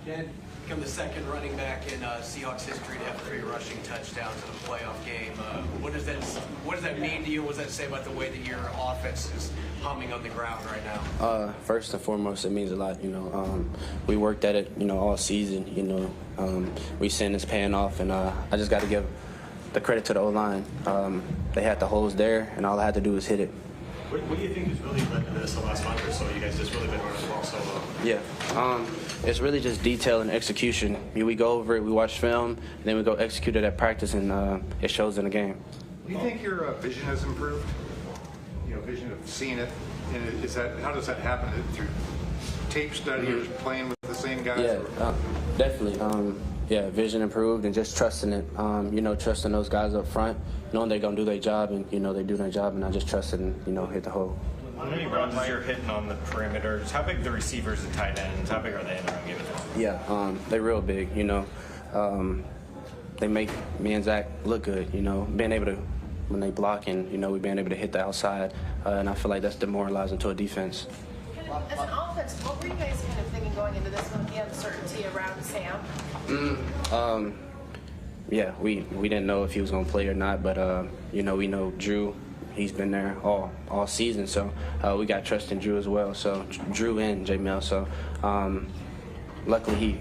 Ken, become the second running back in Seahawks history to have 3 rushing touchdowns in a playoff game. What does that mean to you? What does that say about the way that your offense is humming on the ground right now? First and foremost, it means a lot. We worked at it, all season. We seen it's paying off, and I just got to give the credit to the O-line. They had the holes there, and all I had to do was hit it. What do you think has really led to this the last month or so? You guys just really been running the ball so well. Yeah, it's really just detail and execution. We go over it, we watch film, and then we go execute it at practice, and it shows in the game. Do you think your vision has improved? Vision of seeing it, and how does that happen? Through tape study or playing with the same guys? Yeah, definitely. Yeah, vision improved and just trusting it. Trusting those guys up front, knowing they're gonna do their job, and they do their job, and I just trusted and hit the hole. How many runs you're hitting on the perimeters? How big the receivers and tight ends? How big are they in the run game? Yeah, they're real big. They make me and Zach look good. Being able to, when they block, and we've been able to hit the outside, and I feel like that's demoralizing to a defense. As an offense, what were you guys kind of thinking going into this one with the uncertainty around Sam? Yeah, we didn't know if he was going to play or not, but we know Drew. He's been there all season, so we got trust in Drew as well. So Drew and J-Mel. So luckily he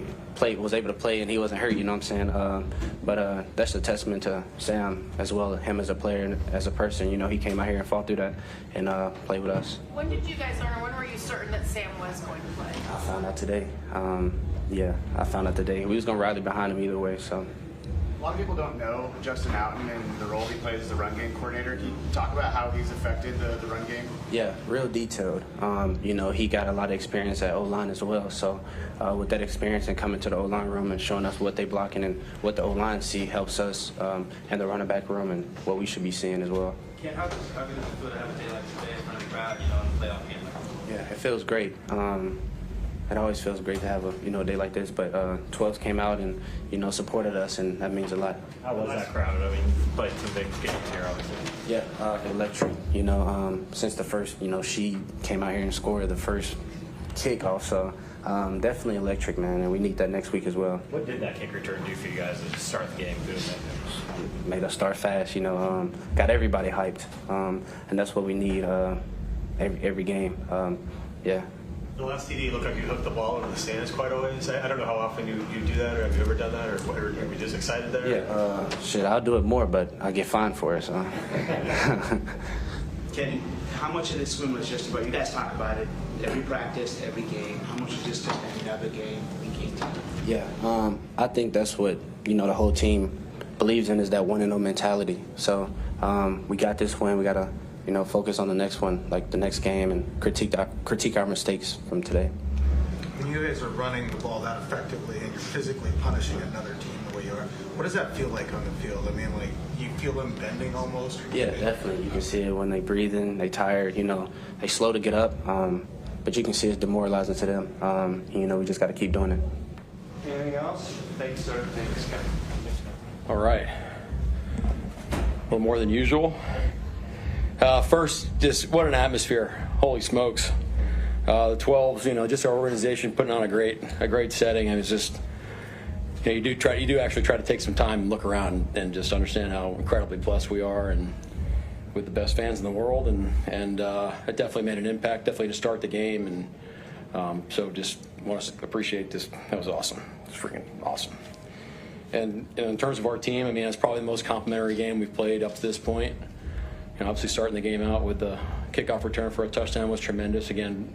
was able to play, and he wasn't hurt. You know what I'm saying? But that's a testament to Sam as well, him as a player and as a person. He came out here and fought through that and played with us. When did you guys learn? When were you certain that Sam was going to play? I found out today. I found out today. We was gonna rally behind him either way. So. A lot of people don't know Justin Houghton and the role he plays as the run game coordinator. Can you talk about how he's affected the run game? Yeah, real detailed. He got a lot of experience at O-line as well. So with that experience and coming to the O-line room and showing us what they blocking and what the O-line see helps us in the running back room and what we should be seeing as well. Ken, how does it feel to have a day like today in front of the crowd, in a playoff game? Yeah, it feels great. It always feels great to have a day like this, but 12s came out and supported us, and that means a lot. How was that crowd? I mean, played some big games here, obviously. Yeah, electric. Since the first, she came out here and scored the first kickoff, so definitely electric, man, and we need that next week as well. What did that kick return do for you guys to start the game? Made us start fast. Got everybody hyped, and that's what we need every game. Yeah. The last TD looked like you hooked the ball into the stands quite a ways. I don't know how often you do that, or have you ever done that, or are you just excited there? Yeah, I'll do it more, but I get fined for it. So. Ken, how much of this swim was just about, you guys talk about it every practice, every game, how much was just another game, week 18? Yeah, I think that's what, the whole team believes in, is that 1-0 mentality. So we got this win, we got to focus on the next one, like the next game, and critique our mistakes from today. When you guys are running the ball that effectively and you're physically punishing another team the way you are, what does that feel like on the field? I mean, you feel them bending almost? Yeah, definitely. You can see it when they breathing, they tired, they slow to get up, but you can see it's demoralizing to them. We just got to keep doing it. Anything else? Thanks, sir. Thanks, Ken. All right. A little more than usual. First, just what an atmosphere. Holy smokes. The 12s, just our organization putting on a great setting. And it's just, you do actually try to take some time and look around and just understand how incredibly blessed we are, and with the best fans in the world. And it definitely made an impact, definitely to start the game. And so just want to appreciate this. That was awesome. It's freaking awesome. And in terms of our team, it's probably the most complimentary game we've played up to this point. Obviously starting the game out with the kickoff return for a touchdown was tremendous. Again,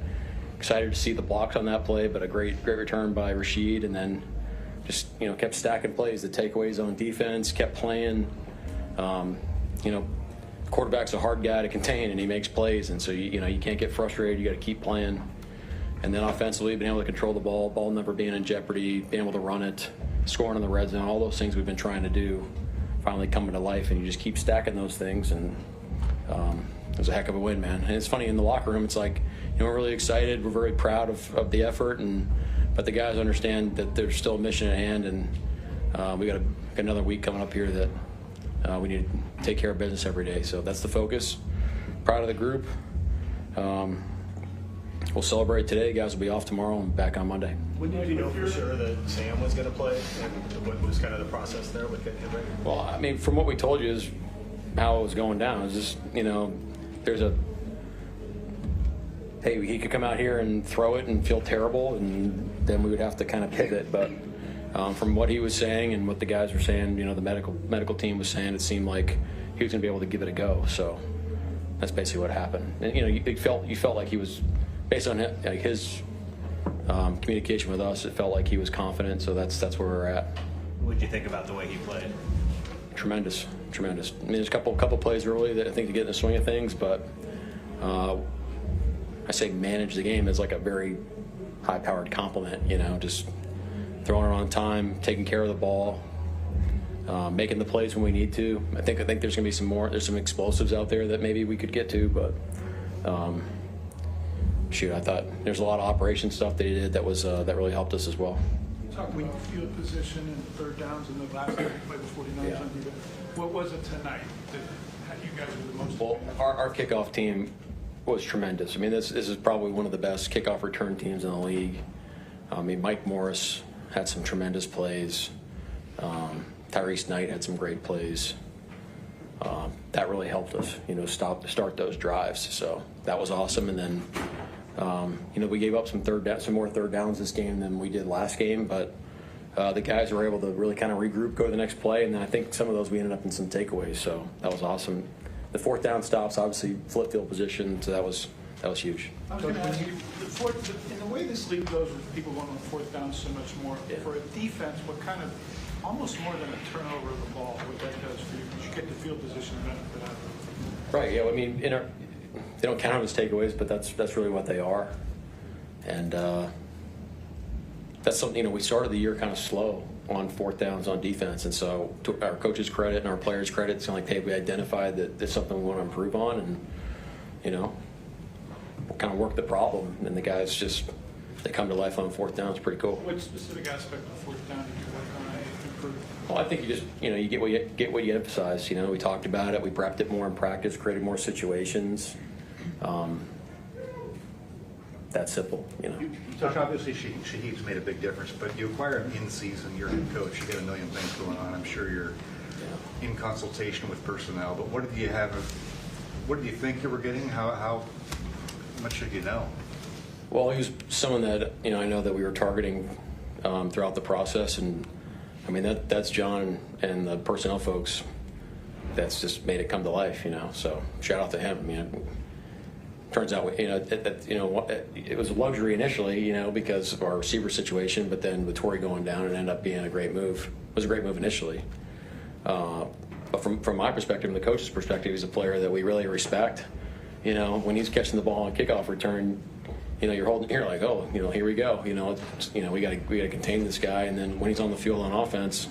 excited to see the blocks on that play, but a great return by Rashid, and then just kept stacking plays. The takeaways on defense, kept playing. Quarterback's a hard guy to contain, and he makes plays, and so you can't get frustrated. You got to keep playing. And then offensively, being able to control the ball never being in jeopardy, being able to run it, scoring in the red zone, all those things we've been trying to do finally coming to life, and you just keep stacking those things. And it was a heck of a win, man. And it's funny, in the locker room, it's like, we're really excited. We're very proud of the effort, but the guys understand that there's still a mission at hand, and we got another week coming up here that we need to take care of business every day. So that's the focus. Proud of the group. we'll celebrate today. Guys will be off tomorrow and back on Monday. When did you know for sure that Sam was going to play, and what was kind of the process there with getting him ready? Well, I mean, from what we told you is how it was going down. It was just, there's a, hey, he could come out here and throw it and feel terrible, and then we would have to kind of pivot. But from what he was saying and what the guys were saying, the medical team was saying, it seemed like he was going to be able to give it a go. So that's basically what happened. And you felt like he was, based on his communication with us, it felt like he was confident. So that's where we're at. What did you think about the way he played? Tremendous. I mean, there's a couple plays early that I think to get in the swing of things, but I say manage the game as like a very high-powered compliment. Just throwing it on time, taking care of the ball, making the plays when we need to. I think there's going to be some more. There's some explosives out there that maybe we could get to, but I thought there's a lot of operation stuff that he did that was that really helped us as well. Talking about field position and third downs in the last game we played the 49ers on defense. What was it tonight that you guys were the most? Well, our kickoff team was tremendous. I mean, this is probably one of the best kickoff return teams in the league. I mean, Mike Morris had some tremendous plays. Tyrese Knight had some great plays. That really helped us, start those drives. So that was awesome. And then, we gave up some more third downs this game than we did last game, but the guys were able to really kind of regroup, go to the next play, and then I think some of those we ended up in some takeaways. So that was awesome. The fourth down stops, obviously flip field position, so that was huge. I was going to ask you, in the way this league goes with people going on fourth down so much more, for a defense, what kind of, almost more than a turnover of the ball, what that does for you, because you get the field position benefit out of it. Right, yeah, I mean, they don't count them as takeaways, but that's really what they are. And that's something, we started the year kind of slow on fourth downs on defense, and so to our coaches' credit and our players' credit, it's kind of like, hey, we identified that there's something we want to improve on, and we'll kind of work the problem, and the guys they come to life on fourth down. It's pretty cool. What specific aspect of fourth down did you work on to improve? Well, I think you just you get what you emphasize. We talked about it, we prepped it more in practice, created more situations. That simple, Coach, obviously Shaheed's made a big difference, but you acquire him in season, you're head coach, you got a million things going on. I'm sure you're in consultation with personnel, but what did you think you were getting? How much should you know? Well, he was someone that, I know that we were targeting throughout the process, and I mean, that's John and the personnel folks that's just made it come to life, so shout out to him. I mean, turns out, it was a luxury initially, because of our receiver situation, but then with Torrey going down, it ended up being a great move. It was a great move initially. But from my perspective and the coach's perspective, he's a player that we really respect. When he's catching the ball on kickoff return, you're like, oh, here we go. We got to contain this guy, and then when he's on the field on offense,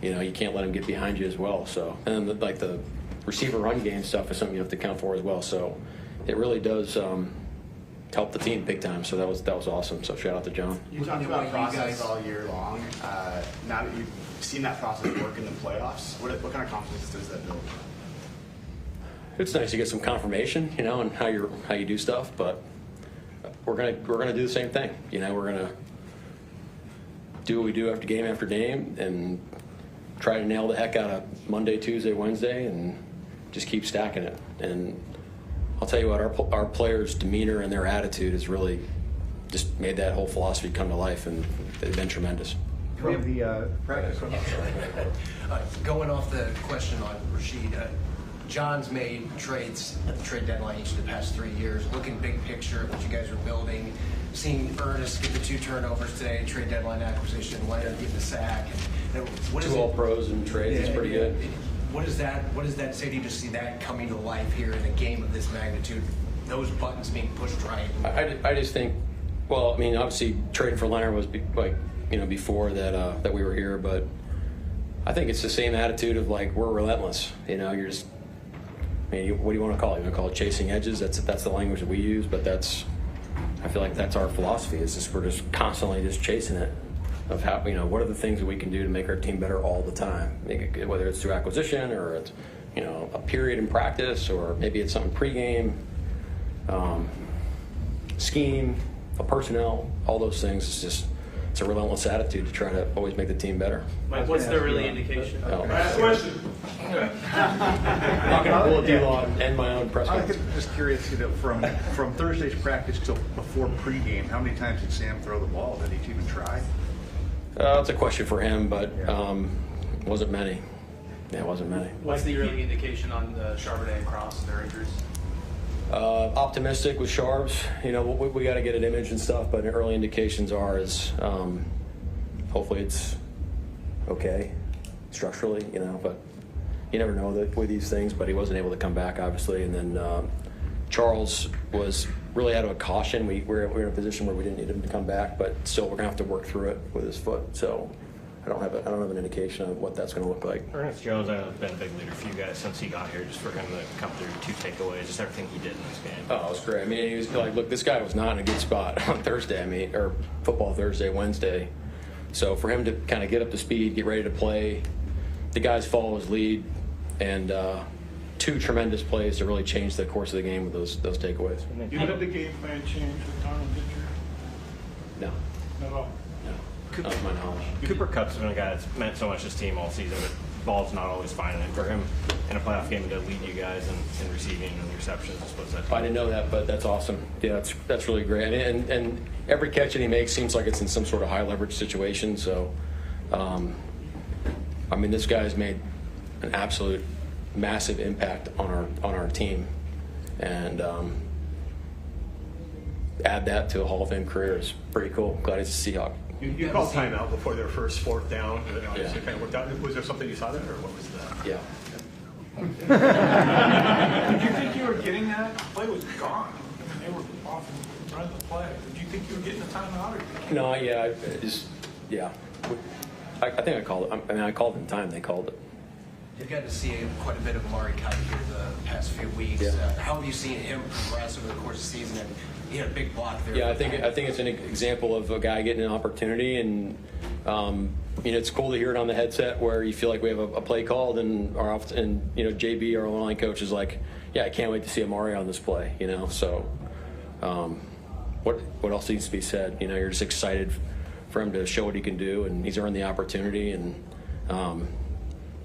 you can't let him get behind you as well. So, and then the receiver run game stuff is something you have to account for as well. So, it really does help the team big time. So that was awesome. So shout out to John. You talked about process all year long. Now that you've seen that process work in the playoffs, what kind of confidence does that build? It's nice to get some confirmation, on how you do stuff. But we're gonna do the same thing. We're gonna do what we do after game, and try to nail the heck out of Monday, Tuesday, Wednesday, and just keep stacking it. And I'll tell you what, our players' demeanor and their attitude has really just made that whole philosophy come to life, and they've been tremendous. We have the practice. Going off the question on Rashid, John's made trades at the trade deadline each of the past 3 years. Looking big picture of what you guys are building, seeing Ernest get the 2 turnovers today, trade deadline acquisition, Leonard getting the sack. And what is 2 All-Pros and trades is pretty good. What does that say to you to see that coming to life here in a game of this magnitude? Those buttons being pushed right. I just think, well, I mean, obviously trading for Leonard was before that we were here, but I think it's the same attitude of we're relentless. You're just, what do you want to call it? You want to call it chasing edges? That's the language that we use, but I feel like that's our philosophy. We're just constantly just chasing it. Of how, what are the things that we can do to make our team better all the time, whether it's through acquisition or it's, a period in practice, or maybe it's something pregame. scheme, personnel, all those things. It's a relentless attitude to try to always make the team better. Mike, what's the early indication? Last question. I'm not going to pull a D-Law and end my own press I'm conference. just curious, from Thursday's practice till before pregame, how many times did Sam throw the ball? Did he even try? That's a question for him, but wasn't many. Yeah, it wasn't many. What's the early indication on the Charbonnet and Cross, their injuries? Optimistic with Sharps. We got to get an image and stuff, but early indications is hopefully it's okay structurally, but you never know with these things. But he wasn't able to come back, obviously. And then Charles was really out of a caution. We're in a position where we didn't need him to come back, but still we're going to have to work through it with his foot. So I don't have an indication of what that's going to look like. Ernest Jones, I know, has been a big leader for you guys since he got here, just for him to come through 2 takeaways, just everything he did in this game. Oh, it was great. I mean, he was like, look, this guy was not in a good spot on Thursday, or football Thursday, Wednesday. So for him to kind of get up to speed, get ready to play, the guys follow his lead, and 2 tremendous plays to really change the course of the game with those takeaways. You had the game plan change with Darnold, did you? No. Not at all. Not to my knowledge. Cooper Kupp's been a guy that's meant so much to his team all season, but ball's not always finding it. For him in a playoff game to lead you guys in receiving and receptions, I suppose that's. I didn't know that, but that's awesome. Yeah, that's really great. And every catch that he makes seems like it's in some sort of high leverage situation. So, I mean, this guy's made an absolute massive impact on our team, and add that to a Hall of Fame career is pretty cool. Glad he's a Seahawk. You called timeout before their first 4th down. And Yeah. it kind of worked out. Was there something you saw there, or what was that? Yeah. Did you think you were getting that? The play was gone. I mean, they were off and running the play. Did you think you were getting the timeout? No, yeah. I think I called it. I mean, I called in time. They called it. You've got to see quite a bit of Amari Kite here the past few weeks. Yeah. How have you seen him progress over the course of the season? And he had a big block there. Yeah, I think it's an example of a guy getting an opportunity, and it's cool to hear it on the headset where you feel like we have a play called, and JB, our line coach, is like, yeah, I can't wait to see Amari on this play. So what else needs to be said? You're just excited for him to show what he can do, and he's earned the opportunity, and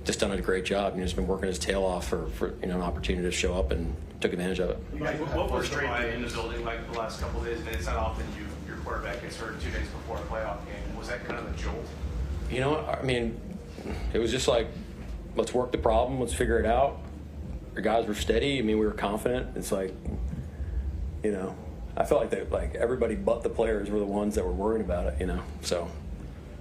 just done a great job. He's been working his tail off for an opportunity to show up, and took advantage of it. What was the vibe in the building like the last couple of days? And it's not often your quarterback gets hurt 2 days before a playoff game. Was that kind of a jolt? I mean, it was just like, let's work the problem, let's figure it out. Our guys were steady. I mean, we were confident. It's like, I felt like everybody but the players were the ones that were worried about it. So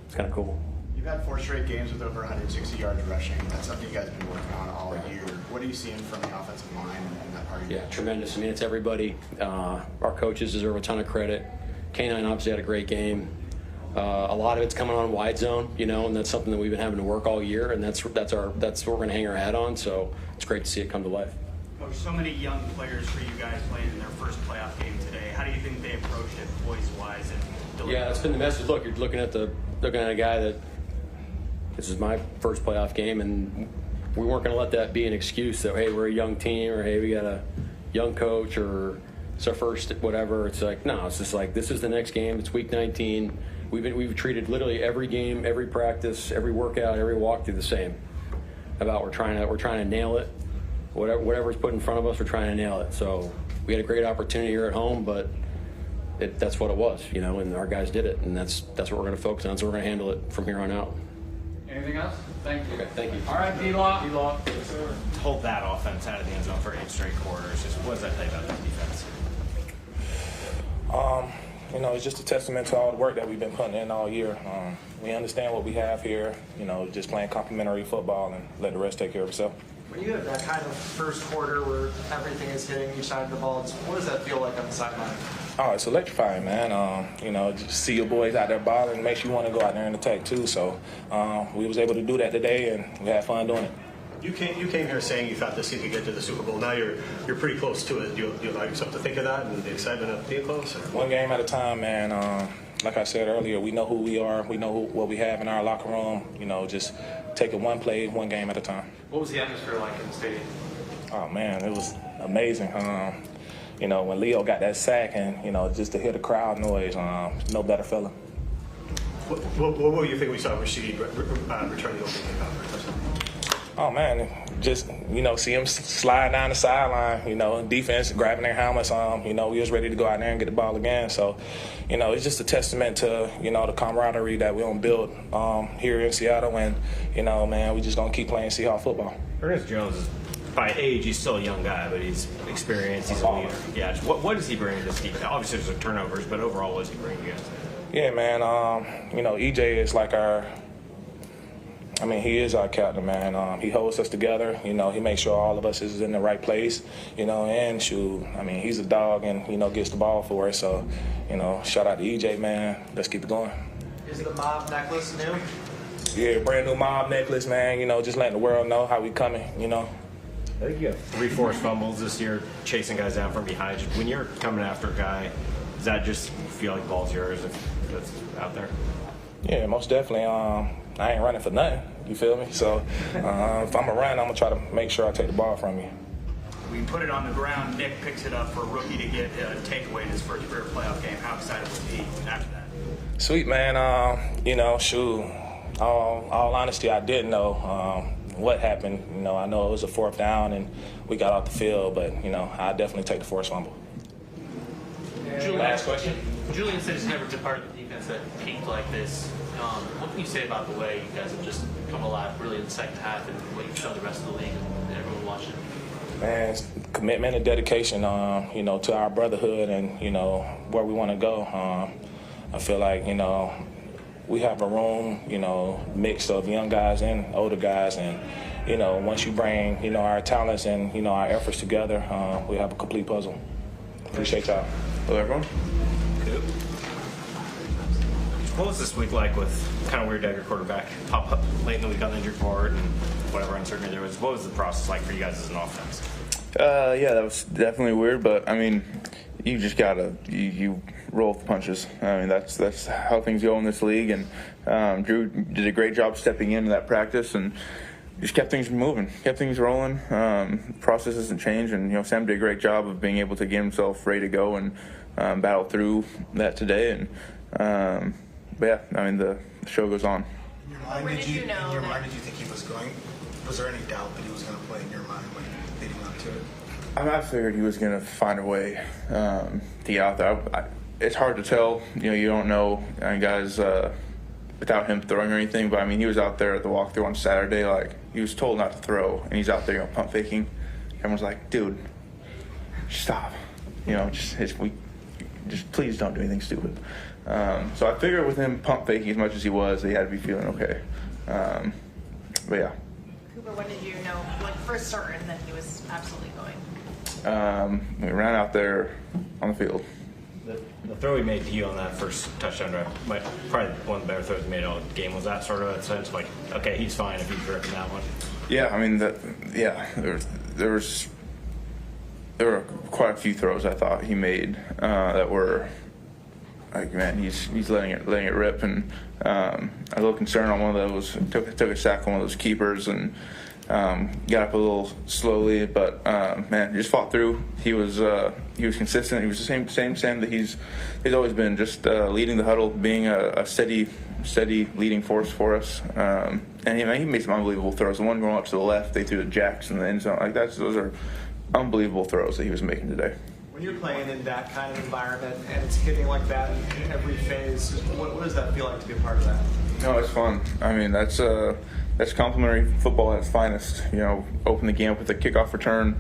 it's kind of cool. You've had 4 straight games with over 160 yards rushing. That's something you guys have been working on all year. What are you seeing from the offensive line and that part of your Yeah, tremendous. I mean, it's everybody. Our coaches deserve a ton of credit. K9 obviously had a great game. A lot of it's coming on wide zone, and that's something that we've been having to work all year, and that's what we're going to hang our hat on. So it's great to see it come to life. Coach, so many young players for you guys playing in their first playoff game today. How do you think they approached it, voice-wise? Yeah, that's been the message. Look, you're looking at a guy that this is my first playoff game, and we weren't going to let that be an excuse that, hey, we're a young team, or hey, we got a young coach, or it's our first whatever. It's like, no, it's just like, this is the next game. It's week 19. We've treated literally every game, every practice, every workout, every walkthrough the same. We're trying to nail it. Whatever's put in front of us, we're trying to nail it. So we had a great opportunity here at home, but that's what it was, and our guys did it, and that's what we're going to focus on. So we're going to handle it from here on out. Anything else? Thank you. Okay, thank you. All right, D-Law. To hold that offense out of the end zone for 8 straight quarters, just what does that tell you about that defense? It's just a testament to all the work that we've been putting in all year. We understand what we have here, just playing complementary football and let the rest take care of itself. When you have that kind of first quarter where everything is hitting each side of the ball, what does that feel like on the sideline? Oh, it's electrifying, man. Just see your boys out there balling, makes you want to go out there and attack too. So we was able to do that today, and we had fun doing it. You came here saying you thought this team could get to the Super Bowl. Now you're pretty close to it. Do you allow yourself to think of that and the excitement of being close? Or? One game at a time, man. Like I said earlier, we know who we are. We know what we have in our locker room. Just take it one play, one game at a time. What was the atmosphere like in the stadium? Oh, man, it was amazing. you know, when Leo got that sack and, you know, just to hear the crowd noise, no better feeling. What were you think we saw Rashid return the opening kick? Oh, man, just, you know, see him slide down the sideline, you know, defense grabbing their helmets. You know, we was ready to go out there and get the ball again. So, you know, it's just a testament to, you know, the camaraderie that we don't build here in Seattle. And, you know, man, we just going to keep playing Seahawk football. Ernest Jones is, by age, he's still a young guy, but he's experienced. He's a leader. Yeah. What does he bring to this team? Obviously, there's turnovers, but overall, what does he bring to you guys? Yeah, man. You know, EJ is like he is our captain, man. He holds us together. You know, he makes sure all of us is in the right place. You know, and he's a dog and, you know, gets the ball for us. So, you know, shout out to EJ, man. Let's keep it going. Is the mob necklace new? Yeah, brand new mob necklace, man. You know, just letting the world know how we coming, you know. I think you have 3 forced fumbles this year, chasing guys down from behind. When you're coming after a guy, does that just feel like the ball's yours if that's out there? Yeah, most definitely. I ain't running for nothing. You feel me? So if I'm going to run, I'm going to try to make sure I take the ball from you. We put it on the ground. Nick picks it up for a rookie to get a takeaway in his first career playoff game. How excited was he after that? Sweet, man. You know, all honesty, I didn't know what happened. You know, I know it was a 4th down and we got off the field, but, you know, I definitely take the forced fumble. Last question. Julian said he's never been part of the defense that peaked like this. What can you say about the way you guys have just come alive really in the second half and what you've shown the rest of the league and everyone watching? Man, it's commitment and dedication, you know, to our brotherhood and, you know, where we want to go. I feel like, you know, we have a room, you know, mix of young guys and older guys. And, you know, once you bring, you know, our talents and, you know, our efforts together, we have a complete puzzle. Appreciate y'all. Hello, everyone. Good. What was this week like with kind of weird to have your quarterback pop up late in the week on the injured report and whatever uncertainty there was? What was the process like for you guys as an offense? Yeah, that was definitely weird, but I mean, you just gotta you roll with the punches. I mean, that's how things go in this league, and Drew did a great job stepping into that practice and just kept things moving, kept things rolling. The process hasn't changed, and you know, Sam did a great job of being able to get himself ready to go and battle through that today. And but yeah, I mean, the show goes on. In your mind, did you think he was going? Was there any doubt that he was going to play in your mind when leading up to it? I figured he was going to find a way to get out there. It's hard to tell. You know, you don't know guys without him throwing or anything. But I mean, he was out there at the walkthrough on Saturday. Like, he was told not to throw, and he's out there, you know, pump faking. Everyone's like, "Dude, stop! You know, just please don't do anything stupid." So I figured with him pump faking as much as he was, he had to be feeling okay. But yeah. Cooper, when did you know, like, for certain that he was absolutely going? We ran out there on the field. The throw he made to you on that first touchdown drive, probably one of the better throws he made all game. Was that sort of a sense like, okay, he's fine if he's ripping that one? Yeah, I mean, there were quite a few throws I thought he made that were like, man, he's letting it rip, and I was a little concerned on one of those. Took a sack on one of those keepers and got up a little slowly, but man, just fought through. He was consistent. He was the same Sam that he's always been, just leading the huddle, being a steady leading force for us. And he made some unbelievable throws. The one going up to the left, they threw the jacks in the end zone. Like, those are unbelievable throws that he was making today. When you're playing in that kind of environment and it's hitting like that in every phase, what does that feel like to be a part of that? No, it's fun. I mean, that's complimentary football at its finest. You know, open the game up with a kickoff return.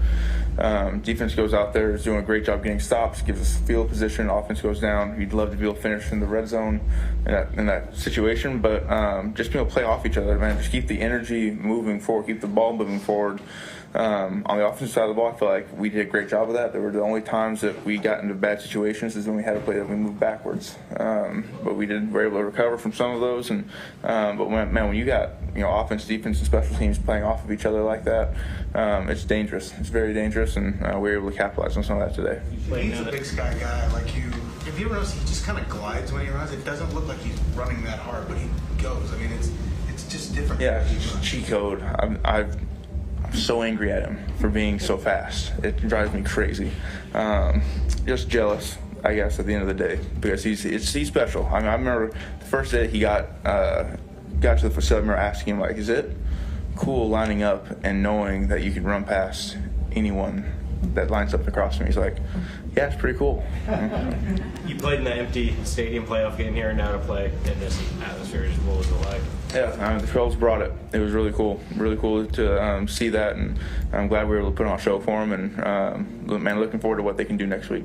Defense goes out there, is doing a great job getting stops, gives us field position. Offense goes down. You'd love to be able to finish in the red zone in that situation, but just being able to play off each other, man. Just keep the energy moving forward, keep the ball moving forward. On the offensive side of the ball, I feel like we did a great job of that. There were the only times that we got into bad situations is when we had to play that we moved backwards. But we were able to recover from some of those. And but when you got, you know, offense, defense, and special teams playing off of each other like that, it's dangerous. It's very dangerous, and we were able to capitalize on some of that today. He's a big sky guy like you. If you ever notice, he just kind of glides when he runs. It doesn't look like he's running that hard, but he goes. I mean, it's just different. Yeah, he's cheat code. I've so angry at him for being so fast. It drives me crazy. Just jealous, I guess, at the end of the day, because he's special. I mean, I remember the first day he got to the facility, I remember asking him, like, is it cool lining up and knowing that you can run past anyone that lines up across me? He's like, yeah, it's pretty cool. You played in the empty stadium playoff game here, and now to play in this atmosphere. What was it like? Yeah, the 12s brought it. It was really cool to see that, and I'm glad we were able to put on a show for them. And looking forward to what they can do next week.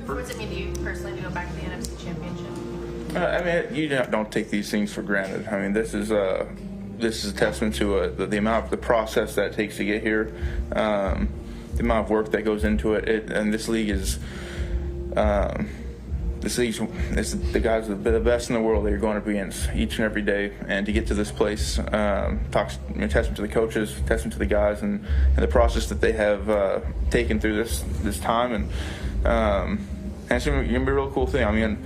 What does it mean to you personally to go back to the NFC Championship? I mean, you don't take these things for granted. I mean, this is a testament to the amount of the process that it takes to get here, the amount of work that goes into it. And this league is. It's the guys the best in the world that you're going up against each and every day, and to get to this place, testament to the coaches, testament to the guys, and the process that they have taken through this time, and it's gonna be a real cool thing. I mean,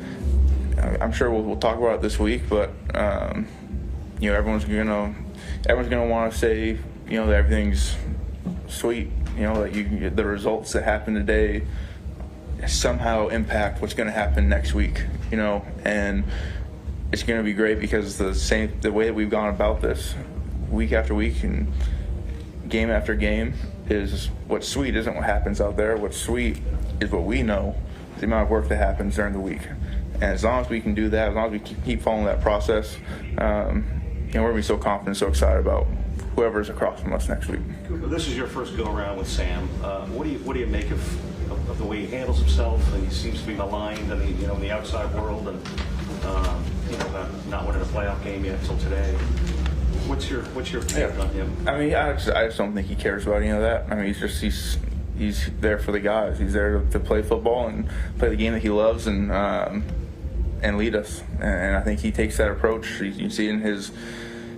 I'm sure we'll talk about it this week, but everyone's gonna want to say that everything's sweet, that the results that happen today somehow impact what's going to happen next week, and it's going to be great because the way that we've gone about this week after week and game after game is what's sweet isn't what happens out there. What's sweet is what we know, the amount of work that happens during the week. And as long as we can do that, as long as we keep following that process, we're going to be so confident, so excited about whoever's across from us next week. This is your first go around with Sam. What do you make of the way he handles himself? And he seems to be maligned, in the outside world, and not winning a playoff game yet until today. What's your take on him? I mean, I just don't think he cares about any of that. I mean, he's there for the guys. He's there to play football and play the game that he loves and lead us. And I think he takes that approach. You can see in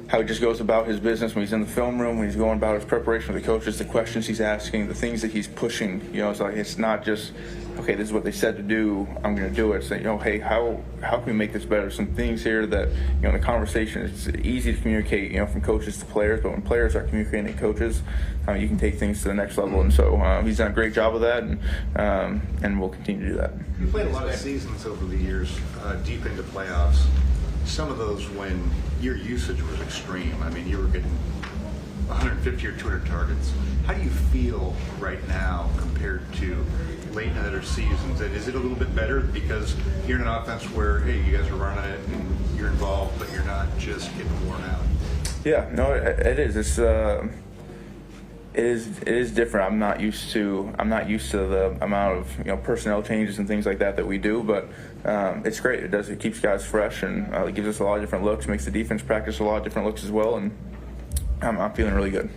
how he just goes about his business when he's in the film room, when he's going about his preparation with the coaches, the questions he's asking, the things that he's pushing. It's like, it's not just, okay, this is what they said to do, I'm going to do it. It's like, hey, how can we make this better? Some things here that, in the conversation, it's easy to communicate, from coaches to players, but when players are communicating to coaches, you can take things to the next level. And so he's done a great job of that, and we'll continue to do that. You played a lot of seasons over the years, deep into playoffs. Some of those when your usage was extreme. I mean, you were getting 150 or 200 targets. How do you feel right now compared to late in other seasons? Is it a little bit better because you're in an offense where, hey, you guys are running it and you're involved, but you're not just getting worn out? Yeah, no, it is. It is different. I'm not used to the amount of personnel changes and things like that we do, but it's great. It keeps guys fresh, and it gives us a lot of different looks. Makes the defense practice a lot of different looks as well, and I'm feeling really good.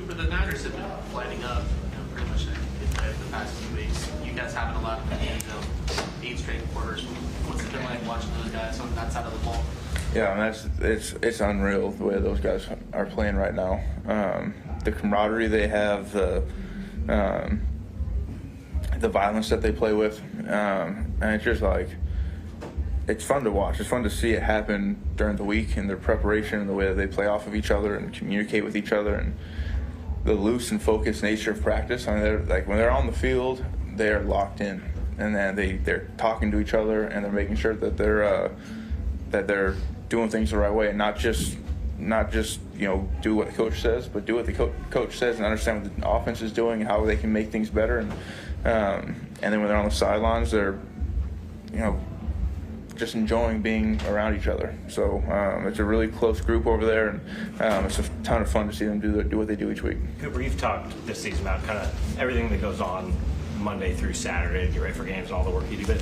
But the Niners have been lighting up, pretty much the past few weeks. You guys haven't allowed them to 8 straight quarters. What's it been like watching those guys on that side of the ball? Yeah, it's unreal the way those guys are playing right now. The camaraderie they have, the violence that they play with, and it's just like, it's fun to watch. It's fun to see it happen during the week and their preparation and the way that they play off of each other and communicate with each other, and the loose and focused nature of practice. I mean, when they're on the field, they are locked in, and then they're talking to each other and they're making sure that they're doing things the right way, and not just do what the coach says, but do what the coach says and understand what the offense is doing and how they can make things better. And then when they're on the sidelines, they're just enjoying being around each other. So it's a really close group over there, and it's a ton of fun to see them do what they do each week. Cooper, you've talked this season about kind of everything that goes on Monday through Saturday to get ready for games and all the work you do,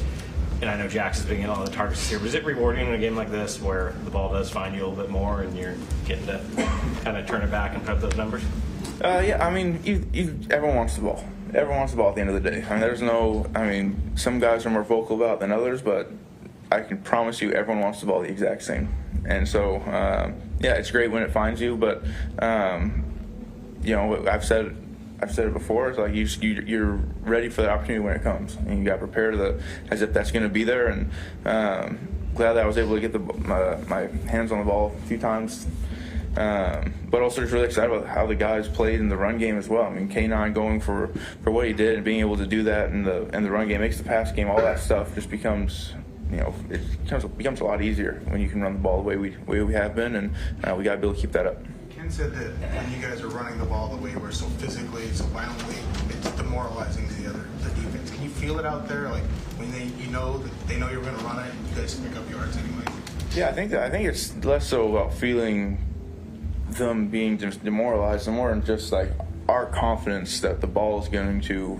and I know Jax is being in all the targets here, but is it rewarding in a game like this where the ball does find you a little bit more and you're getting to kind of turn it back and put up those numbers? Yeah, I mean, everyone wants the ball. Everyone wants the ball at the end of the day. I mean, some guys are more vocal about it than others, but I can promise you everyone wants the ball the exact same. And so, yeah, it's great when it finds you, but, I've said it before. It's like you're ready for the opportunity when it comes, and you got prepared as if that's going to be there. And glad that I was able to get my hands on the ball a few times But also just really excited about how the guys played in the run game as well. I mean, K9 going for what he did and being able to do that in the run game makes the pass game, all that stuff just becomes, it becomes a lot easier when you can run the ball the way we have been, and we got to be able to keep that up. Ken said that when you guys are running the ball the way we're so physically, so violently, it's demoralizing to the defense. Can you feel it out there? Like when they know you're going to run it, you guys pick up yards anyway? Yeah, I think it's less so about feeling them being demoralized and more than just like our confidence that the ball is going to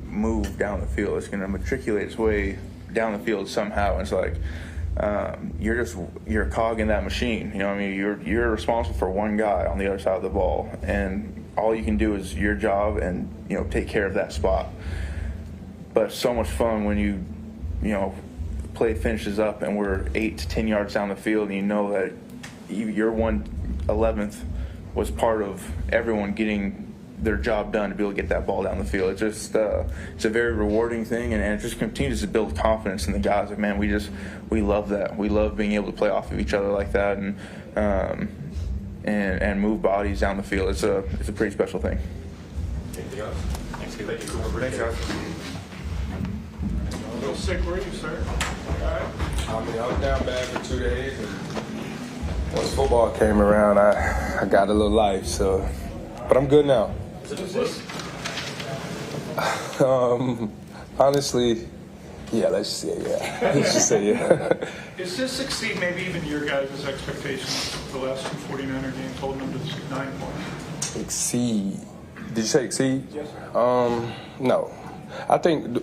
move down the field. It's going to matriculate its way down the field somehow. And it's like you're a cog in that machine. You know what I mean? You're responsible for one guy on the other side of the ball, and all you can do is your job and take care of that spot. But it's so much fun when you play finishes up and we're 8 to 10 yards down the field, and you know that your 1/11th was part of everyone getting their job done to be able to get that ball down the field. It's just it's a very rewarding thing, and it just continues to build confidence in the guys. Like, man, we love that. We love being able to play off of each other like that and move bodies down the field. It's a pretty special thing. Anything else? Thanks, guys. A little sick, were you, sir? All right. I mean, I was down bad for 2 days, and once football came around, I got a little life. So, but I'm good now. Honestly, yeah. Let's just say yeah. Let's just say yeah. Does this exceed maybe even your guys' expectations? The last two 49er games holding them to 9 points. Exceed. Did you say exceed? Yes, sir. No. I think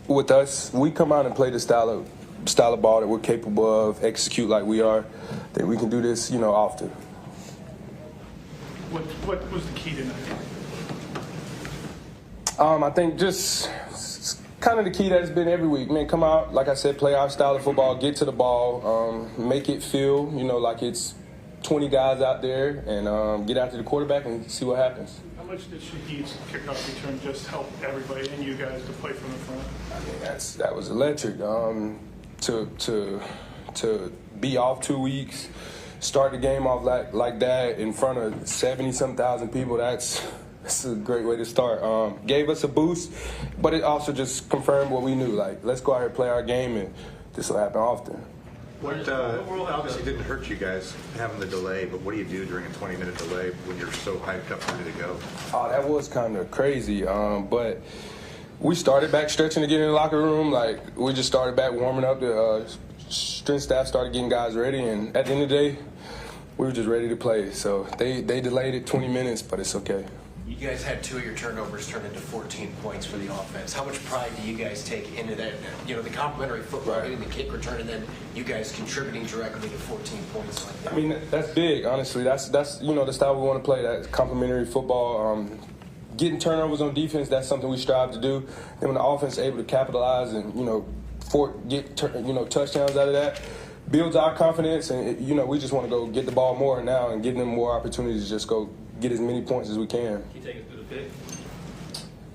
with us, we come out and play the style of ball that we're capable of, execute like we are, that we can do this, often. What was the key tonight? I think just kind of the key that's been every week. Man, come out, like I said, play our style of football, get to the ball, make it feel, like it's 20 guys out there, and get after the quarterback and see what happens. How much did Shaheed's kickoff return just help everybody and you guys to play from the front? I mean, that was electric. To be off 2 weeks, start the game off like that in front of 70-some thousand people, that's a great way to start. Gave us a boost, but it also just confirmed what we knew. Like, let's go out here and play our game, and this will happen often. What obviously didn't hurt you guys having the delay, but what do you do during a 20-minute delay when you're so hyped up ready to go? Oh, that was kind of crazy, but we started back stretching to get in the locker room. Like, we just started back warming up. The strength staff started getting guys ready, and at the end of the day, we were just ready to play. So they delayed it 20 minutes, but it's okay. You guys had 2 of your turnovers turn into 14 points for the offense. How much pride do you guys take into that? The complimentary football, getting the kick return, and then you guys contributing directly to 14 points like that. I mean, that's big, honestly. That's the style we want to play, that complimentary football. Getting turnovers on defense, that's something we strive to do. Then when the offense is able to capitalize and, get touchdowns out of that, builds our confidence, and, we just want to go get the ball more now and give them more opportunities to just go get as many points as we can. Can you take us through the pick?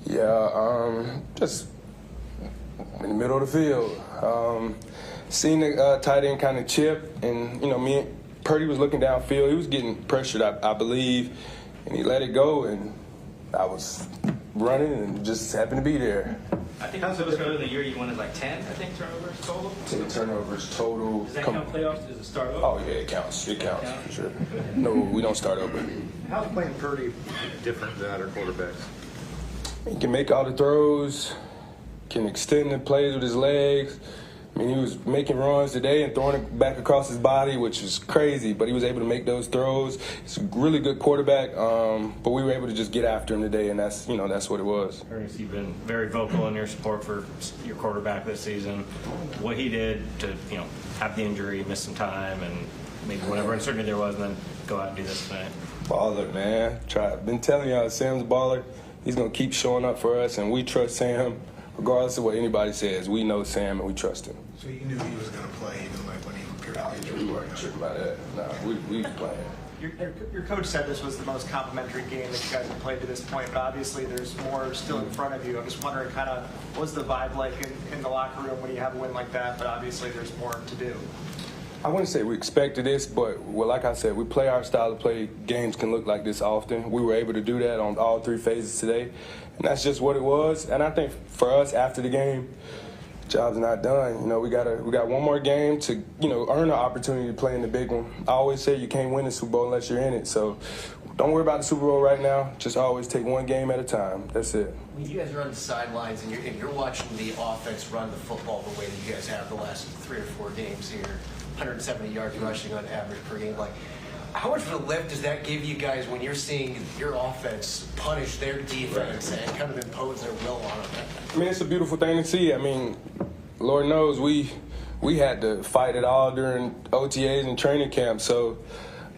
Yeah, just in the middle of the field. Seeing the tight end kind of chip, and, me and Purdy was looking downfield. He was getting pressured, I believe, and he let it go, and I was running and just happened to be there. I think it was earlier in the year you wanted like 10, turnovers total. 10 turnovers total. Does that count playoffs? Does it start over? Oh, yeah, it counts. It counts, for sure. No, we don't start over. How's playing Purdy different than other quarterbacks? He can make all the throws, can extend the plays with his legs. I mean, he was making runs today and throwing it back across his body, which is crazy, but he was able to make those throws. He's a really good quarterback, but we were able to just get after him today, and that's what it was. Ernest, you've been very vocal in your support for your quarterback this season. What he did to, have the injury, miss some time, and maybe whatever uncertainty there was, and then go out and do this tonight. Baller, man. Been telling y'all, Sam's a baller. He's going to keep showing up for us, and we trust Sam. Regardless of what anybody says, we know Sam and we trust him. So you knew he was going to play even when he appeared out injured? We weren't sure about that. Nah, we was playing. Your coach said this was the most complimentary game that you guys have played to this point, but obviously there's more still in front of you. I'm just wondering what's the vibe like in the locker room when you have a win like that, but obviously there's more to do? I wouldn't say we expected this, but like I said, we play our style of play. Games can look like this often. We were able to do that on all 3 phases today, and that's just what it was. And I think for us, after the game, job's not done. You know, we got one more game to, you know, earn an opportunity to play in the big one. I always say you can't win the Super Bowl unless you're in it. So don't worry about the Super Bowl right now. Just always take one game at a time. That's it. When you guys are on the sidelines and you're watching the offense run the football the way that you guys have the last 3 or 4 games here, 170 yards rushing on average per game, like, how much of a lift does that give you guys when you're seeing your offense punish their defense and kind of impose their will on them? I mean, it's a beautiful thing to see. I mean, Lord knows we had to fight it all during OTAs and training camp. So,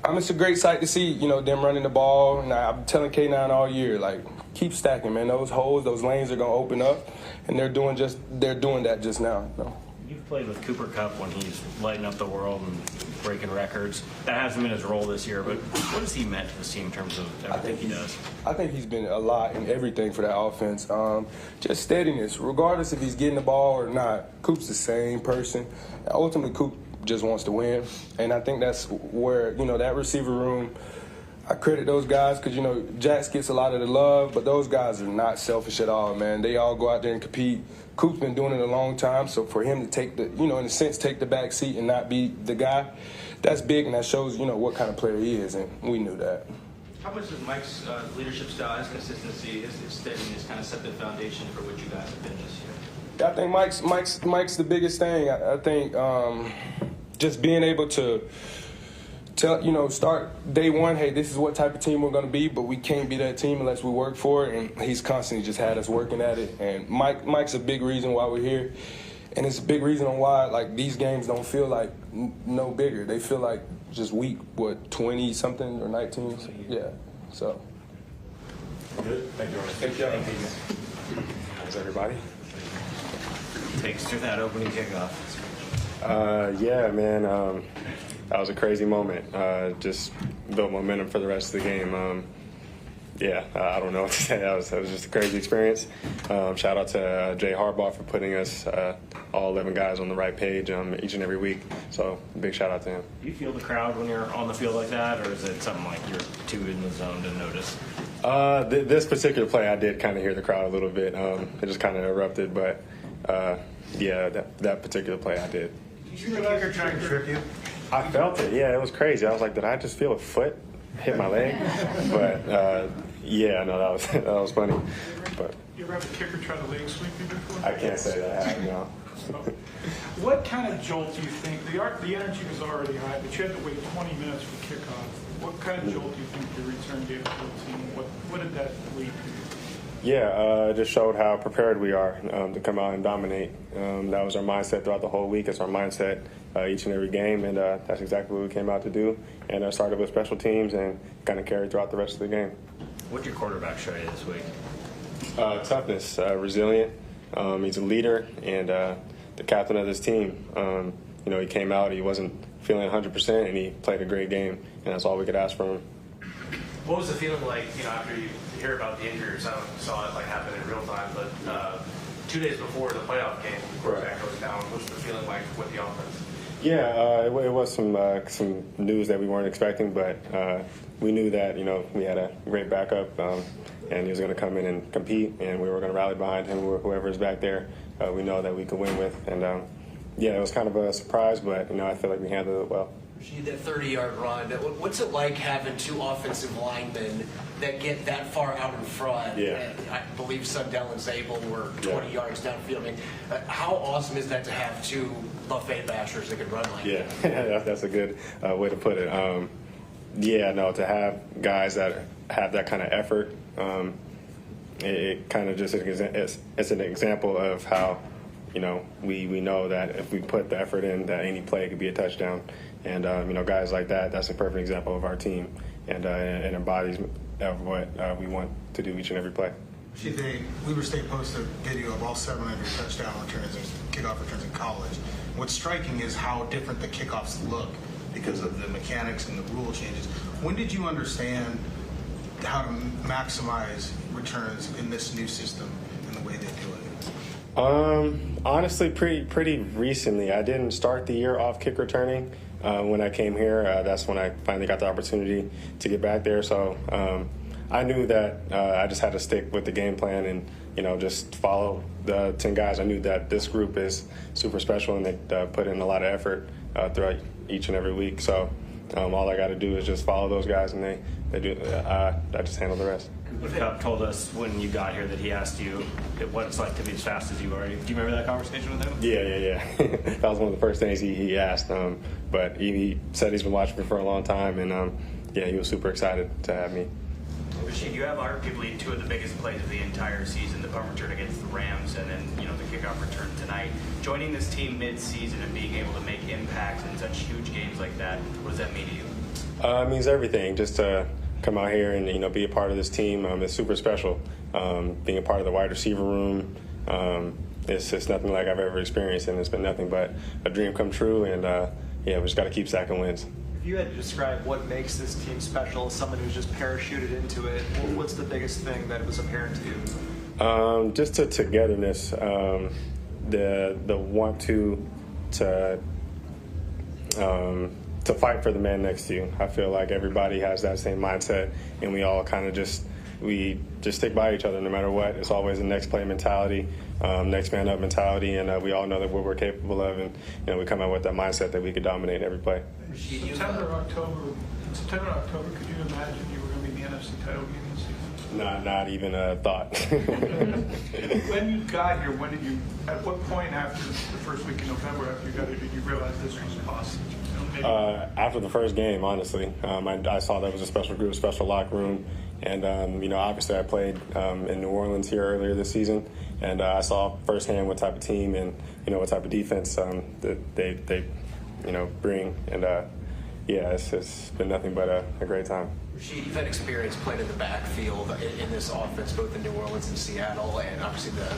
it's a great sight to see, you know, them running the ball. And I'm telling K9 all year, like, keep stacking, man. Those holes, those lanes are going to open up, and they're doing that just now. You know? You've played with Cooper Kupp when he's lighting up the world and breaking records. That hasn't been his role this year, but what has he meant to this team in terms of everything he does? I think he's been a lot in everything for that offense. Just steadiness, regardless if he's getting the ball or not. Coop's the same person. Ultimately, Coop just wants to win, and I think that's where, you know, that receiver room, I credit those guys because, you know, Jax gets a lot of the love, but those guys are not selfish at all, man. They all go out there and compete. Coop's been doing it a long time, so for him to take the, you know, in a sense, take the back seat and not be the guy, that's big, and that shows, you know, what kind of player he is, and we knew that. How much does Mike's leadership style, his consistency, his steadiness kind of set the foundation for what you guys have been this year? I think Mike's the biggest thing. I think just being able to tell, you know, start day one, hey, this is what type of team we're going to be, but we can't be that team unless we work for it. And he's constantly just had us working at it. And Mike's a big reason why we're here. And it's a big reason on why, like, these games don't feel like no bigger. They feel like just week, 20-something or 19? Yeah, so. Good. Thank you. Thank you. How's everybody? Takes to that opening kickoff. Yeah, man. That was a crazy moment. Just built momentum for the rest of the game. I don't know what to say. That was just a crazy experience. Shout out to Jay Harbaugh for putting us, all 11 guys, on the right page each and every week. So big shout out to him. Do you feel the crowd when you're on the field like that, or is it something like you're too in the zone to notice? This particular play, I did kind of hear the crowd a little bit. It just kind of erupted, but that particular play, I did. Did you feel like you're trying to trip you? I felt it. Yeah, it was crazy. I was like, did I just feel a foot hit my leg? But that was funny. But You ever have a kicker try to leg sweep you before? I can't say that I have, no. What kind of jolt do you think? The energy was already high, but you had to wait 20 minutes for kickoff. What kind of jolt do you think your return gave to the team? What did that lead to? Yeah, it just showed how prepared we are to come out and dominate. That was our mindset throughout the whole week. It's our mindset each and every game, and that's exactly what we came out to do. And started with special teams and kind of carried throughout the rest of the game. What did your quarterback show you this week? Toughness, resilient. He's a leader and the captain of this team. He came out, he wasn't feeling 100%, and he played a great game, and that's all we could ask from him. What was the feeling like, after you hear about the injuries? I don't know if you saw it happen in real time, but 2 days before the playoff game, the quarterback goes down. What's the feeling like with the offense? Yeah, it was some news that we weren't expecting, but we knew that we had a great backup, and he was going to come in and compete, and we were going to rally behind him. Whoever is back there, we know that we could win with, and it was kind of a surprise, but I feel like we handled it well. Rashid, that 30-yard run, what's it like having two offensive linemen that get that far out in front? Yeah. I believe Sundell and Zabel were 20 yards downfield. I mean, how awesome is that to have two buffet bashers that can run like that? Yeah, that's a good way to put it. To have guys that have that kind of effort, it kind of just it's an example of how we know that if we put the effort in, that any play could be a touchdown. And, guys like that, that's a perfect example of our team and embodies of what we want to do each and every play. Weber State posted a video of all 7 of your touchdown returns and kickoff returns in college. What's striking is how different the kickoffs look because of the mechanics and the rule changes. When did you understand how to maximize returns in this new system and the way they do it? Honestly, pretty recently. I didn't start the year off kick returning. when I came here. That's when I finally got the opportunity to get back there. So I knew that I just had to stick with the game plan and, just follow the 10 guys. I knew that this group is super special and they put in a lot of effort throughout each and every week. So all I got to do is just follow those guys, and they do. I just handle the rest. Kupp told us when you got here that he asked you what it's like to be as fast as you are. Do you remember that conversation with him? Yeah. That was one of the first things he asked. But he said he's been watching me for a long time, and he was super excited to have me. Rashid, you have arguably two of the biggest plays of the entire season, the punt return against the Rams and then, the kickoff return tonight. Joining this team mid-season and being able to make impacts in such huge games like that, what does that mean to you? It means everything. Just to come out here and, be a part of this team, it's super special. Being a part of the wide receiver room, it's nothing like I've ever experienced, and it's been nothing but a dream come true, and we just got to keep sacking wins. If you had to describe what makes this team special as someone who's just parachuted into it, what's the biggest thing that was apparent to you? Just the togetherness, the want to fight for the man next to you. I feel like everybody has that same mindset, and we all kind of just stick by each other no matter what. It's always a next play mentality, next man up mentality, and we all know that what we're capable of, and we come out with that mindset that we could dominate every play. September, October, could you imagine you were going to be in the NFC title game this season? Not even a thought. When you got here, at what point after the first week in November, after you got here, did you realize this was possible? After the first game, honestly. I saw that was a special group, special locker room. And, obviously I played in New Orleans here earlier this season. And I saw firsthand what type of team and, what type of defense that they bring. And, it's been nothing but a great time. Rashid, you've had experience playing in the backfield in this offense, both in New Orleans and Seattle, and obviously the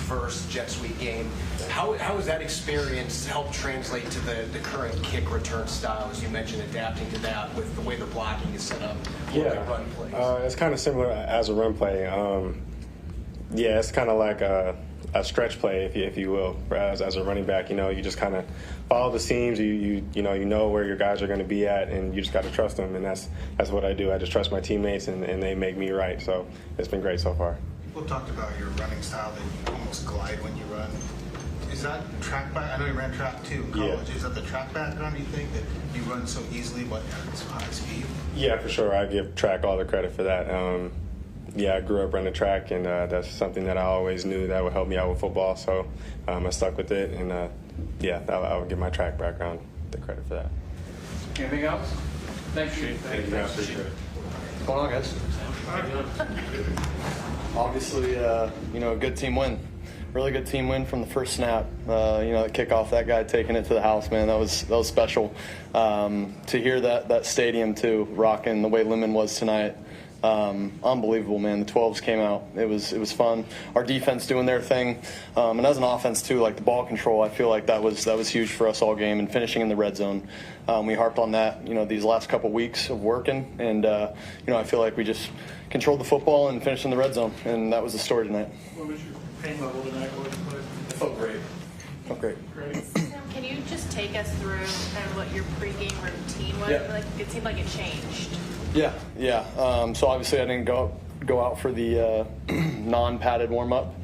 first Jet Sweep game. How has that experience helped translate to the current kick return style, as you mentioned, adapting to that with the way the blocking is set up for the run plays? It's kind of similar as a run play. It's kind of like a stretch play, if you will, as a running back. You just kind of follow the seams. You know where your guys are going to be at, and you just got to trust them. And that's what I do. I just trust my teammates, and they make me right. So it's been great so far. People talked about your running style, that you almost glide when you run. Is that track back? I know you ran track too in college. Yeah. Is that the track background, you think, that you run so easily but at so high speed? Yeah, for sure. I give track all the credit for that. I grew up running track, and that's something that I always knew that would help me out with football. So I stuck with it, and I would give my track background the credit for that. Anything else? Thank you. Thank you, guys. Appreciate it. What's going on, guys? Obviously, a good team win. Really good team win from the first snap. The kickoff, that guy taking it to the house, man, that was special. To hear that stadium too, rocking the way Lemon was tonight. Unbelievable, man. The 12s came out. It was fun. Our defense doing their thing, and as an offense too, like the ball control, I feel like that was huge for us all game, and finishing in the red zone. We harped on that, these last couple weeks of working, and I feel like we just controlled the football and finished in the red zone, and that was the story tonight. What was your pain level tonight? It felt great. Great. Can you just take us through kind of what your pregame routine was? Yeah. Like it seemed like it changed. Yeah. So obviously I didn't go out for the non-padded warm-up.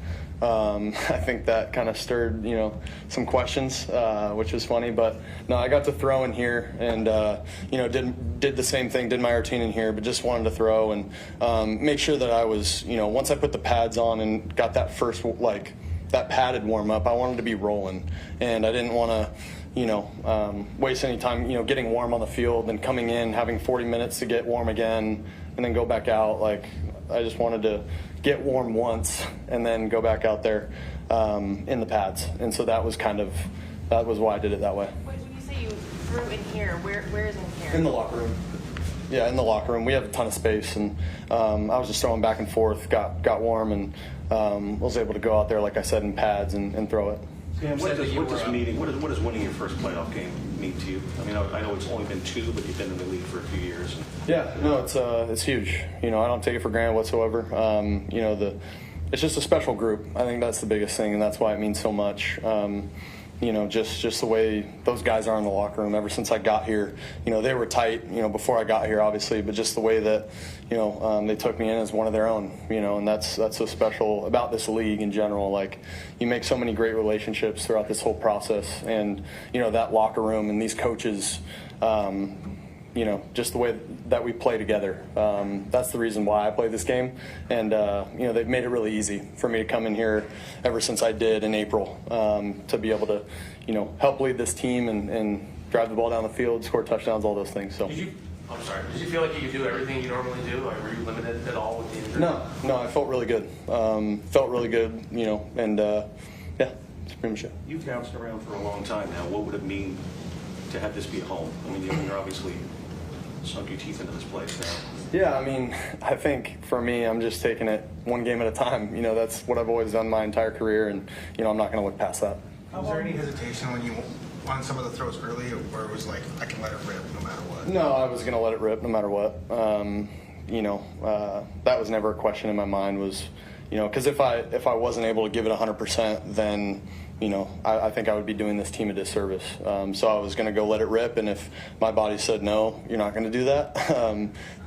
I think that kind of stirred, some questions, which was funny. But no, I got to throw in here, and did the same thing, did my routine in here, but just wanted to throw and make sure that I was, once I put the pads on and got that first that padded warm-up, I wanted to be rolling, and I didn't want to waste any time, getting warm on the field and coming in, having 40 minutes to get warm again and then go back out. I just wanted to get warm once and then go back out there in the pads. And so that was why I did it that way. When you say you threw in here, where is in here? In the locker room. Yeah, in the locker room. We have a ton of space, and I was just throwing back and forth, got warm, and was able to go out there, like I said, in pads and throw it. Yeah, what does winning your first playoff game mean to you? I mean, I know it's only been 2, but you've been in the league for a few years. Yeah, no, it's huge. I don't take it for granted whatsoever. It's just a special group. I think that's the biggest thing, and that's why it means so much. just the way those guys are in the locker room. Ever since I got here, they were tight, before I got here, obviously, but just the way that, they took me in as one of their own, and that's so special about this league in general. Like, you make so many great relationships throughout this whole process, and, that locker room and these coaches, just the way that we play together. That's the reason why I play this game. And, they've made it really easy for me to come in here ever since I did in April, to be able to, help lead this team and drive the ball down the field, score touchdowns, all those things. So. Did you feel like you could do everything you normally do? Like, were you limited at all with the injury? No, I felt really good. And yeah, that's pretty much it. You've bounced around for a long time now. What would it mean to have this be home? I mean, you're obviously sunk your teeth into this place now. Yeah, I think for me, I'm just taking it one game at a time. That's what I've always done my entire career, and, I'm not going to look past that. Was there any hesitation when you on some of the throws early, or it was like, I can let it rip no matter what? No, I was going to let it rip no matter what. That was never a question in my mind, was, because if I wasn't able to give it 100%, then, I think I would be doing this team a disservice. So I was going to go let it rip, and if my body said, no, you're not going to do that,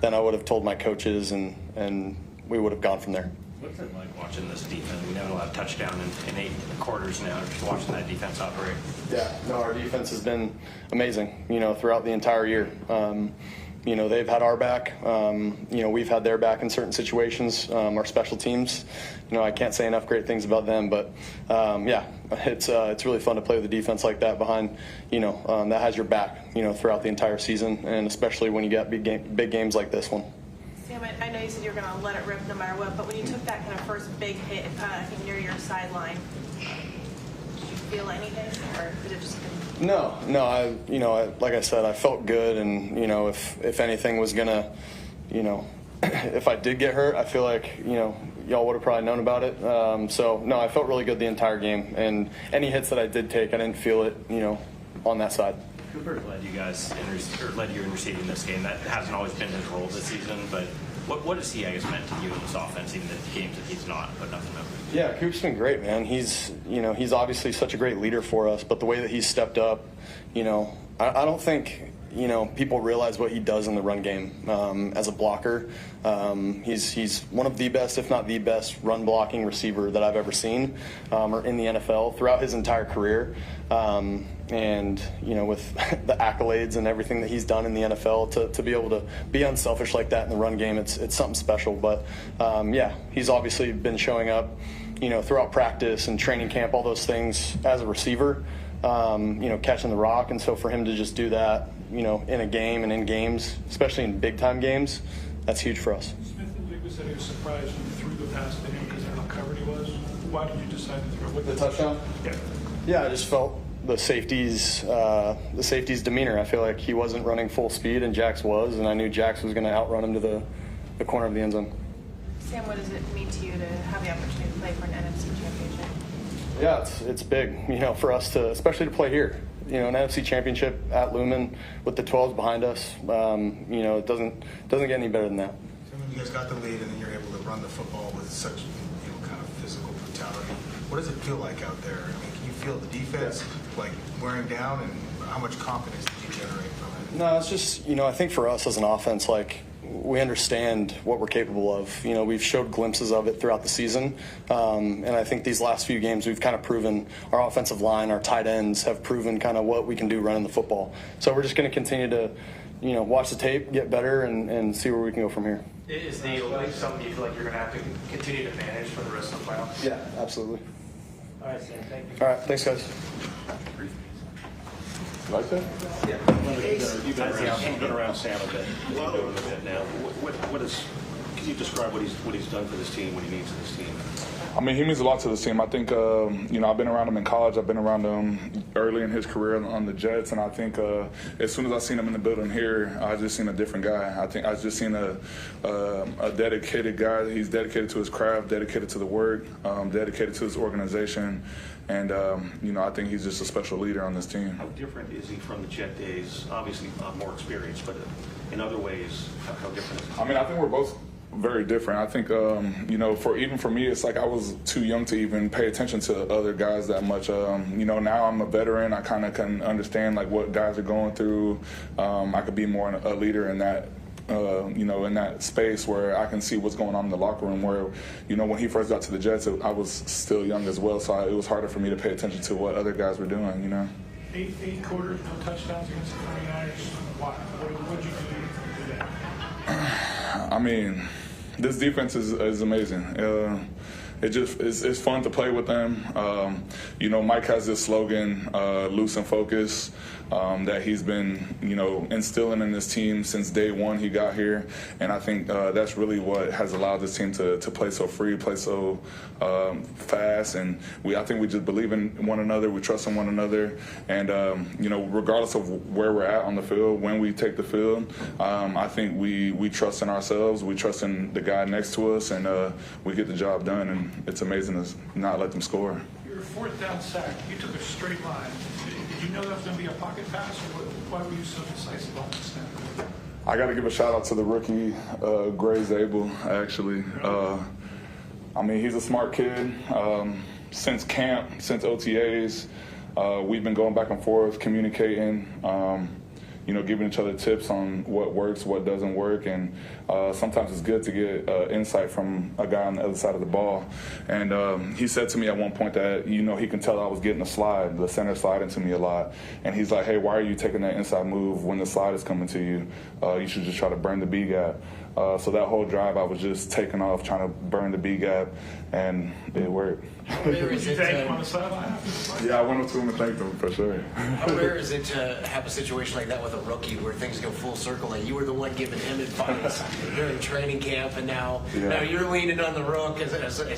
then I would have told my coaches, and we would have gone from there. What's it like watching this defense? We haven't allowed a touchdown in 8 quarters now, just watching that defense operate. Yeah, no, our defense has been amazing, throughout the entire year. They've had our back. We've had their back in certain situations. Our special teams, I can't say enough great things about them. But yeah, it's really fun to play with a defense like that behind, that has your back, throughout the entire season, and especially when you got big games like this one. Sam, I know you said you were going to let it rip no matter what, but when you took that kind of first big hit, I think near your sideline, did you feel anything, or did it just? No. Like I said, I felt good, and if anything was gonna, if I did get hurt, I feel like y'all would have probably known about it. So no, I felt really good the entire game, and any hits that I did take, I didn't feel it, on that side. Cooper led you guys led you in receiving this game. That hasn't always been his role this season, but what has he, I guess, meant to you in this offense, even the games that he's not putting up the numbers? Yeah, Coop's been great, man. He's obviously such a great leader for us, but the way that he's stepped up, I don't think, people realize what he does in the run game as a blocker. He's one of the best, if not the best, run blocking receiver that I've ever seen or in the NFL throughout his entire career. And, with the accolades and everything that he's done in the NFL, to be able to be unselfish like that in the run game, it's something special. But, yeah, he's obviously been showing up, throughout practice and training camp, all those things as a receiver, catching the rock. And so for him to just do that, in a game and in games, especially in big-time games, that's huge for us. Smith and Diggs said he was surprised when you threw the pass to him because of how covered he was. Why did you decide to throw it? The touchdown? Yeah. Yeah, I just felt the safety's demeanor. I feel like he wasn't running full speed, and Jax was, and I knew Jax was going to outrun him to the corner of the end zone. Sam, what does it mean to you to have the opportunity to play for an NFC championship? Yeah, it's big, for us to, especially to play here. An NFC championship at Lumen with the 12s behind us. It doesn't get any better than that. So when you guys got the lead and then you're able to run the football with such, kind of physical brutality, what does it feel like out there? Can you feel the defense like wearing down, and how much confidence did you generate from it? No, it's just, I think for us as an offense, we understand what we're capable of. We've showed glimpses of it throughout the season. And I think these last few games we've kind of proven, our offensive line, our tight ends have proven kind of what we can do running the football. So we're just going to continue to, watch the tape, get better, and see where we can go from here. Is the league something you feel like you're going to have to continue to manage for the rest of the playoffs? Yeah, absolutely. All right, Sam, thank you. All right, thanks, guys. Like that? Yeah. You've been around Sam a bit. Well, a bit now. Can you describe what he's done for this team, what he means to this team? He means a lot to this team. I think, I've been around him in college. I've been around him early in his career on the Jets, and I think as soon as I seen him in the building here, I just seen a different guy. I think I just seen a dedicated guy. He's dedicated to his craft, dedicated to the work, dedicated to his organization, and I think he's just a special leader on this team. How different is he from the Jet days? Obviously, more experienced, but in other ways, how different is he? I think we're both very different. I think, for me, it's like I was too young to even pay attention to other guys that much. Now I'm a veteran. I kind of can understand like what guys are going through. I could be more a leader in that. In that space where I can see what's going on in the locker room where, when he first got to the Jets, I was still young as well, so it was harder for me to pay attention to what other guys were doing, 8 quarters, no touchdowns against the 49ers. What did you do that? I mean, this defense is amazing. It's fun to play with them. Mike has this slogan, loose and focus, that he's been, instilling in this team since day one he got here. And I think that's really what has allowed this team to play so free, play so fast. And I think we just believe in one another. We trust in one another. And, regardless of where we're at on the field, when we take the field, I think we trust in ourselves. We trust in the guy next to us, and we get the job done. And it's amazing to not let them score. Your 4th down sack, you took a straight line. Did you know that was going to be a pocket pass, or why were you so decisive on the snap? I got to give a shout out to the rookie, Gray Zabel, actually. He's a smart kid. Since camp, since OTAs, we've been going back and forth, communicating, giving each other tips on what works, what doesn't work. And sometimes it's good to get insight from a guy on the other side of the ball. And he said to me at one point that, he can tell I was getting the center slide into me a lot. And he's like, hey, why are you taking that inside move when the slide is coming to you? You should just try to burn the B gap. So that whole drive, I was just taking off, trying to burn the B gap, and it worked. Did you thank him on the sideline? Yeah, I went up to him and thanked him for sure. How rare is it to have a situation like that with a rookie where things go full circle? Like you were the one giving him advice during training camp, and now you're leaning on the rook as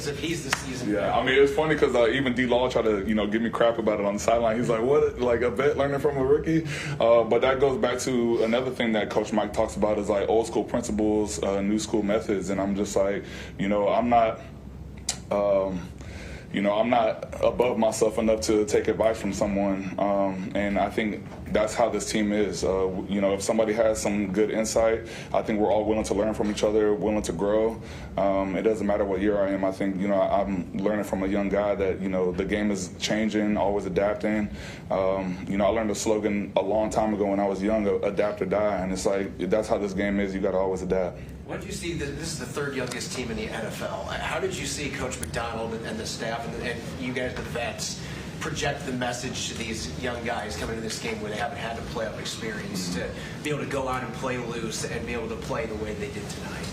if he's the season. Yeah, it's funny because even D-Law tried to give me crap about it on the sideline. He's like, what, like a vet learning from a rookie? But that goes back to another thing that Coach Mike talks about is like old school principles, new school methods, and I'm just like, I'm not. I'm not above myself enough to take advice from someone, and I think that's how this team is. If somebody has some good insight, I think we're all willing to learn from each other, willing to grow. It doesn't matter what year I am. I think, I'm learning from a young guy that, the game is changing, always adapting. I learned a slogan a long time ago when I was young, adapt or die, and it's like, that's how this game is. You got to always adapt. What did you see? This is the 3rd youngest team in the NFL. How did you see Coach Macdonald and the staff and you guys, the vets, project the message to these young guys coming into this game where they haven't had the playoff experience to be able to go out and play loose and be able to play the way they did tonight?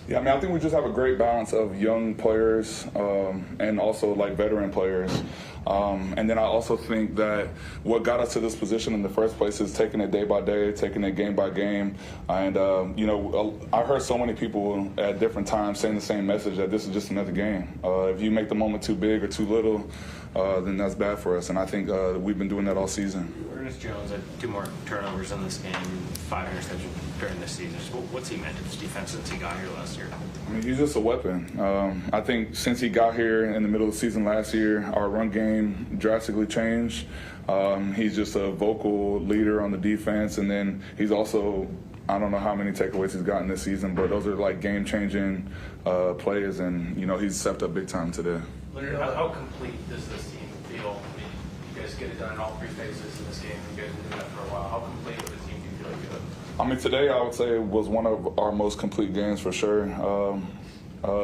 Yeah, I think we just have a great balance of young players and also like veteran players. And then I also think that what got us to this position in the first place is taking it day by day, taking it game by game. And, I heard so many people at different times saying the same message that this is just another game. If you make the moment too big or too little, then that's bad for us. And I think we've been doing that all season. Ernest Jones had 2 more turnovers in this game, 5 interceptions during this season. What's he meant to this defense since he got here last year? He's just a weapon. I think since he got here in the middle of the season last year, our run game drastically changed. He's just a vocal leader on the defense, and then he's also, I don't know how many takeaways he's gotten this season, but those are like game-changing plays, and he's stepped up big time today. Leonard, how complete does this team feel? You guys get it done in all 3 phases in this game. You guys have been doing that for a while. How complete of a team do you feel like you have? Today I would say was one of our most complete games for sure.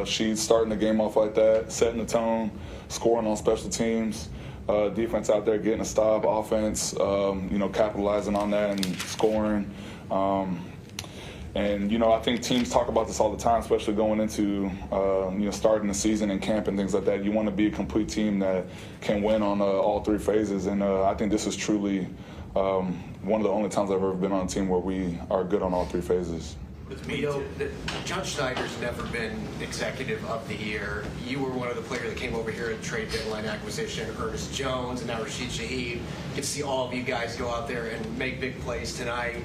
She's starting the game off like that, setting the tone, scoring on special teams. Defense out there getting a stop, offense, capitalizing on that and scoring. And I think teams talk about this all the time, especially going into, starting the season and camp and things like that. You want to be a complete team that can win on all 3 phases. And I think this is truly one of the only times I've ever been on a team where we are good on all 3 phases. John Schneider's never been executive of the year. You were one of the players that came over here at trade deadline acquisition. Ernest Jones and now Rashid Shaheed. Get to see all of you guys go out there and make big plays tonight.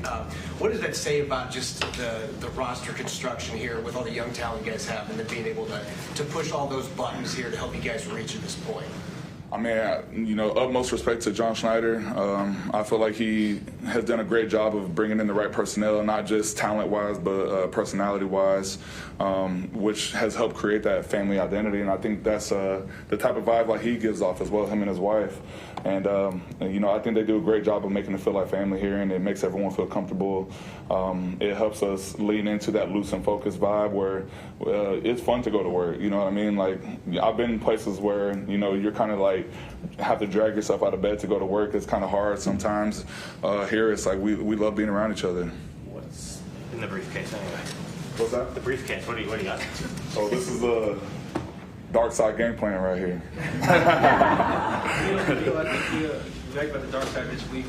What does that say about just the roster construction here with all the young talent you guys have and then being able to push all those buttons here to help you guys reach at this point? I mean, you know, utmost respect to John Schneider. I feel like he has done a great job of bringing in the right personnel, not just talent-wise, but personality-wise, which has helped create that family identity. And I think that's the type of vibe like he gives off as well, him and his wife. And, you know, I think they do a great job of making it feel like family here, and it makes everyone feel comfortable. It helps us lean into that loose and focused vibe where it's fun to go to work. You know what I mean? Like, I've been in places where, you know, you're kind of like have to drag yourself out of bed to go to work. It's kind of hard sometimes. Here it's like we love being around each other. What's in the briefcase anyway? What's that? The briefcase. What do you got? Oh, this is the dark side game plan right here. I think you talked about the dark side this week.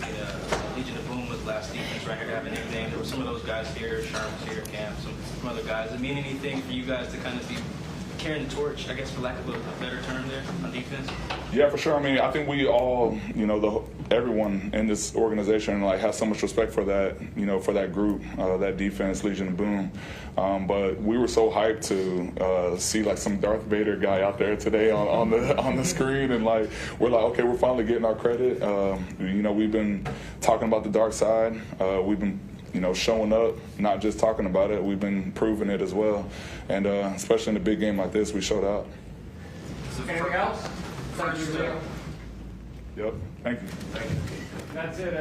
Legion of Boom was the last defense right here to have a nickname. There were some of those guys here, Sharman's here, Camp, some other guys. Does it mean anything for you guys to kind of be carrying the torch, I guess, for lack of a better term there, on defense? Yeah, for sure. I mean, I think we all, you know, everyone in this organization, like, has so much respect for that, you know, for that group, that defense, Legion of Boom. But we were so hyped to see like some Darth Vader guy out there today on the screen, and like we're like, okay, we're finally getting our credit. You know, we've been talking about the dark side. We've been, you know, showing up, not just talking about it. We've been proving it as well, and especially in a big game like this, we showed out. Anything else? Yep. Thank you. That's it.